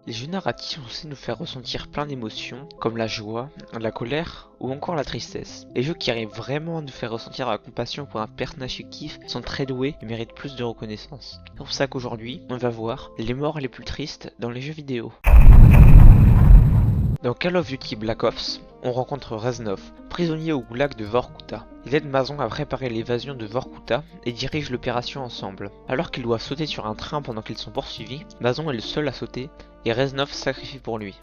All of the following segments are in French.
Les jeux narratifs sont censés nous faire ressentir plein d'émotions, comme la joie, la colère ou encore la tristesse. Les jeux qui arrivent vraiment à nous faire ressentir la compassion pour un personnage fictif sont très doués et méritent plus de reconnaissance. C'est pour ça qu'aujourd'hui, on va voir les morts les plus tristes dans les jeux vidéo. Dans Call of Duty Black Ops, on rencontre Reznov, prisonnier au goulag de Vorkuta. Il aide Mason à préparer l'évasion de Vorkuta et dirige l'opération ensemble. Alors qu'ils doivent sauter sur un train pendant qu'ils sont poursuivis, Mason est le seul à sauter et Reznov se sacrifie pour lui.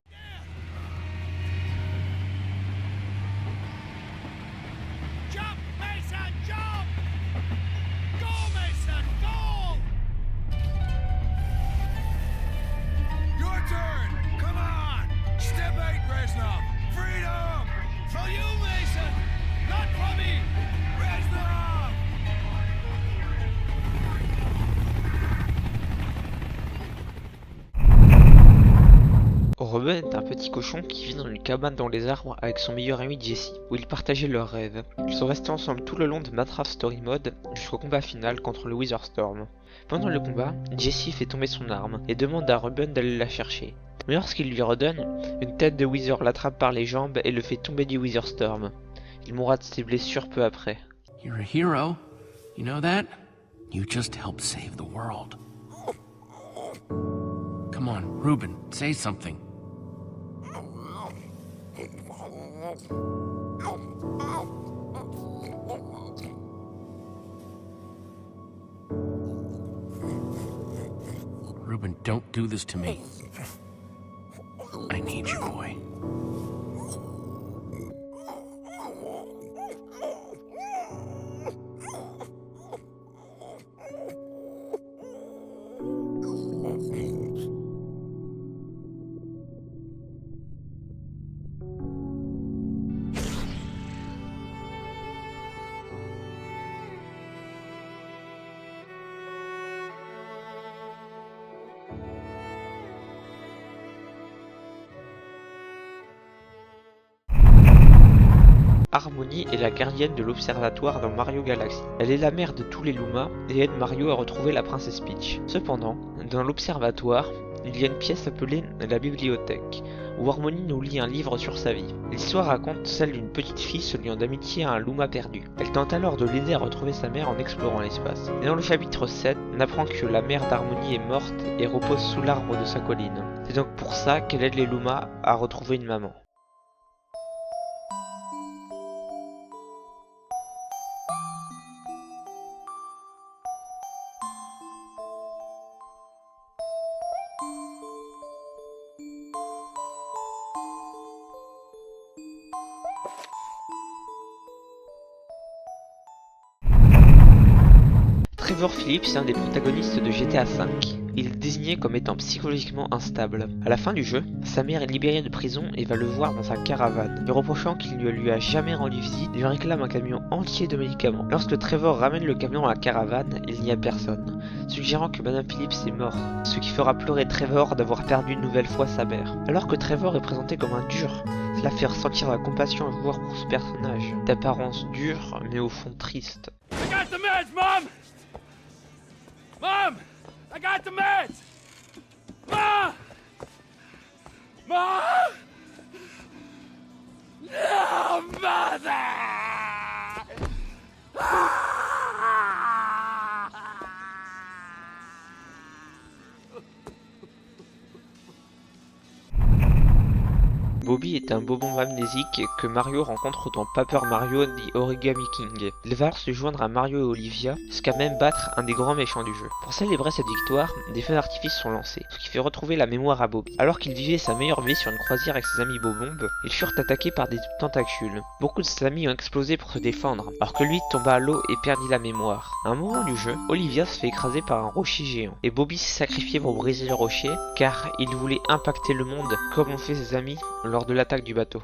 Ruben est un petit cochon qui vit dans une cabane dans les arbres avec son meilleur ami Jesse, où ils partageaient leurs rêves. Ils sont restés ensemble tout le long de Minecraft Story Mode jusqu'au combat final contre le Wither Storm. Pendant le combat, Jesse fait tomber son arme et demande à Ruben d'aller la chercher. Mais lorsqu'il lui redonne, une tête de Wither l'attrape par les jambes et le fait tomber du Wither Storm. Il mourra de ses blessures peu après. You're a hero, you know that? You just helped save the world. Come on, Ruben, say something. Ruben, don't do this to me. I need you, boy. Harmony est la gardienne de l'observatoire dans Mario Galaxy. Elle est la mère de tous les Lumas et aide Mario à retrouver la princesse Peach. Cependant, dans l'observatoire, il y a une pièce appelée la bibliothèque, où Harmony nous lit un livre sur sa vie. L'histoire raconte celle d'une petite fille se liant d'amitié à un Luma perdu. Elle tente alors de l'aider à retrouver sa mère en explorant l'espace. Et dans le chapitre 7, on apprend que la mère d'Harmony est morte et repose sous l'arbre de sa colline. C'est donc pour ça qu'elle aide les Lumas à retrouver une maman. Trevor Phillips est un des protagonistes de GTA V. Il est désigné comme étant psychologiquement instable. À la fin du jeu, sa mère est libérée de prison et va le voir dans sa caravane. Lui reprochant qu'il ne lui a jamais rendu visite, il lui réclame un camion entier de médicaments. Lorsque Trevor ramène le camion à la caravane, il n'y a personne, suggérant que Madame Phillips est morte, ce qui fera pleurer Trevor d'avoir perdu une nouvelle fois sa mère. Alors que Trevor est présenté comme un dur, cela fait ressentir la compassion au joueur pour ce personnage, d'apparence dure mais au fond triste. I got the meds, Mom! Mom! I got the meds! Mom! Mom! No, Mother! Bobby est un bobombe amnésique que Mario rencontre dans Paper Mario The Origami King. Il va se joindre à Mario et Olivia jusqu'à même battre un des grands méchants du jeu. Pour célébrer cette victoire, des feux d'artifice sont lancés, ce qui fait retrouver la mémoire à Bobby. Alors qu'il vivait sa meilleure vie sur une croisière avec ses amis bobombes, ils furent attaqués par des tentacules. Beaucoup de ses amis ont explosé pour se défendre, alors que lui tomba à l'eau et perdit la mémoire. À un moment du jeu, Olivia se fait écraser par un rocher géant, et Bobby s'est sacrifié pour briser le rocher, car il voulait impacter le monde comme ont fait ses amis lors de l'attaque du bateau.